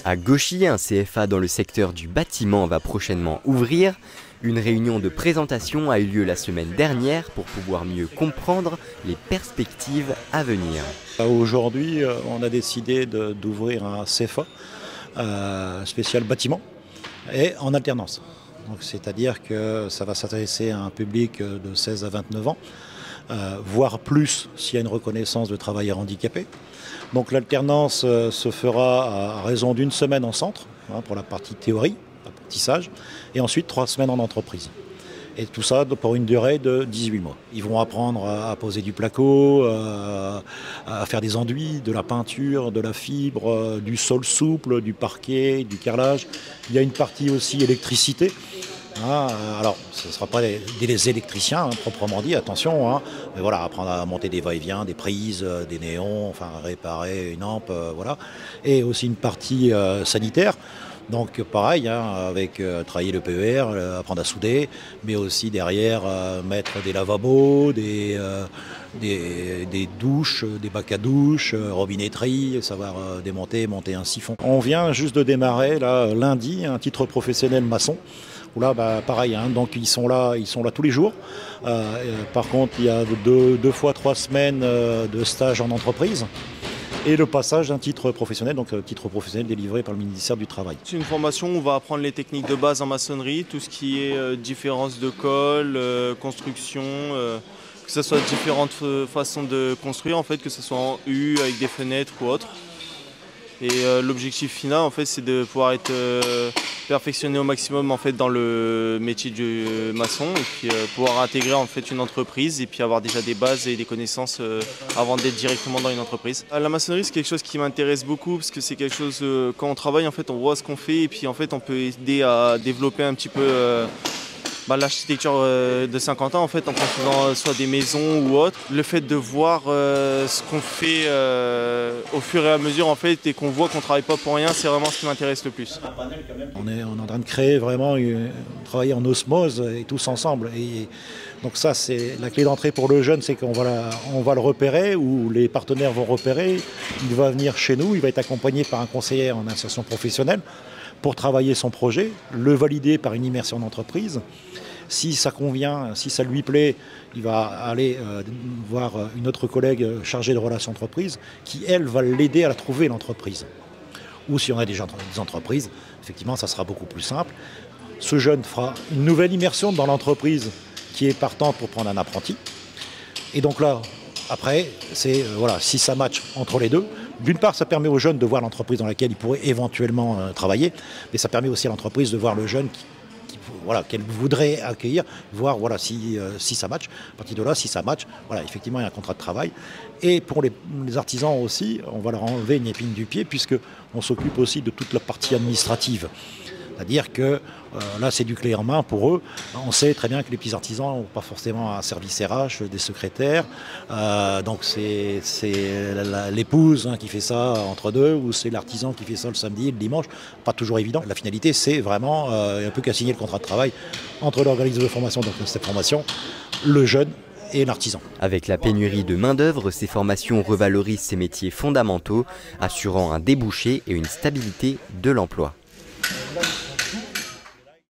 À Gauchy, un CFA dans le secteur du bâtiment va prochainement ouvrir. Une réunion de présentation a eu lieu la semaine dernière pour pouvoir mieux comprendre les perspectives à venir. Aujourd'hui, on a décidé d'ouvrir un CFA spécial bâtiment et en alternance. C'est-à-dire que ça va s'adresser à un public de 16 à 29 ans, voire plus s'il y a une reconnaissance de travailleurs handicapés. Donc l'alternance se fera à raison d'une semaine en centre, pour la partie théorie, apprentissage, et ensuite 3 semaines en entreprise. Et tout ça pour une durée de 18 mois. Ils vont apprendre à poser du placo, à faire des enduits, de la peinture, de la fibre, du sol souple, du parquet, du carrelage. Il y a une partie aussi électricité. Alors, ce ne sera pas des électriciens, proprement dit, attention. Mais voilà, apprendre à monter des va-et-vient, des prises, des néons, enfin réparer une ampe, voilà. Et aussi une partie sanitaire. Donc pareil, avec travailler le PER, apprendre à souder, mais aussi derrière mettre des lavabos, des douches, des bacs à douche, robinetterie, savoir démonter, monter un siphon. On vient juste de démarrer là, lundi un titre professionnel maçon. Où là, pareil, donc ils sont là tous les jours. Par contre, il y a 2 fois 3 semaines de stage en entreprise. Et le passage d'un titre professionnel, donc titre professionnel délivré par le ministère du Travail. C'est une formation où on va apprendre les techniques de base en maçonnerie, tout ce qui est différence de colle, construction, que ce soit différentes façons de construire, en fait, que ce soit en U, avec des fenêtres ou autre. Et l'objectif final, en fait, c'est de pouvoir être perfectionné au maximum, en fait, dans le métier du maçon, et puis pouvoir intégrer, en fait, une entreprise et puis avoir déjà des bases et des connaissances avant d'être directement dans une entreprise. La maçonnerie, c'est quelque chose qui m'intéresse beaucoup parce que c'est quelque chose, quand on travaille, en fait, on voit ce qu'on fait et puis en fait, on peut aider à développer un petit peu l'architecture de Saint-Quentin, en fait, en construisant soit des maisons ou autre. Le fait de voir ce qu'on fait au fur et à mesure, en fait, et qu'on voit qu'on ne travaille pas pour rien, c'est vraiment ce qui m'intéresse le plus. On est en train de créer vraiment, travailler en osmose et tous ensemble. Et donc ça, c'est la clé d'entrée pour le jeune, c'est qu'on va le repérer, ou les partenaires vont repérer. Il va venir chez nous, il va être accompagné par un conseiller en insertion professionnelle pour travailler son projet, le valider par une immersion d'entreprise. Si ça convient, si ça lui plaît, il va aller voir une autre collègue chargée de relations entreprises qui, elle, va l'aider à trouver l'entreprise. Ou si on a des entreprises, effectivement, ça sera beaucoup plus simple. Ce jeune fera une nouvelle immersion dans l'entreprise qui est partante pour prendre un apprenti. Et donc là, après, c'est si ça match entre les deux. D'une part, ça permet aux jeunes de voir l'entreprise dans laquelle ils pourraient éventuellement travailler, mais ça permet aussi à l'entreprise de voir le jeune qu'elle voudrait accueillir, voir si ça match. À partir de là, si ça match, effectivement, il y a un contrat de travail. Et pour les artisans aussi, on va leur enlever une épine du pied, puisqu'on s'occupe aussi de toute la partie administrative. C'est-à-dire que là, c'est du clé en main pour eux. On sait très bien que les petits artisans n'ont pas forcément un service RH, des secrétaires. Donc c'est l'épouse qui fait ça entre deux, ou c'est l'artisan qui fait ça le samedi et le dimanche. Pas toujours évident. La finalité, c'est vraiment un peu qu'à signer le contrat de travail entre l'organisme de formation, donc cette formation, le jeune et l'artisan. Avec la pénurie de main-d'œuvre, ces formations revalorisent ces métiers fondamentaux, assurant un débouché et une stabilité de l'emploi.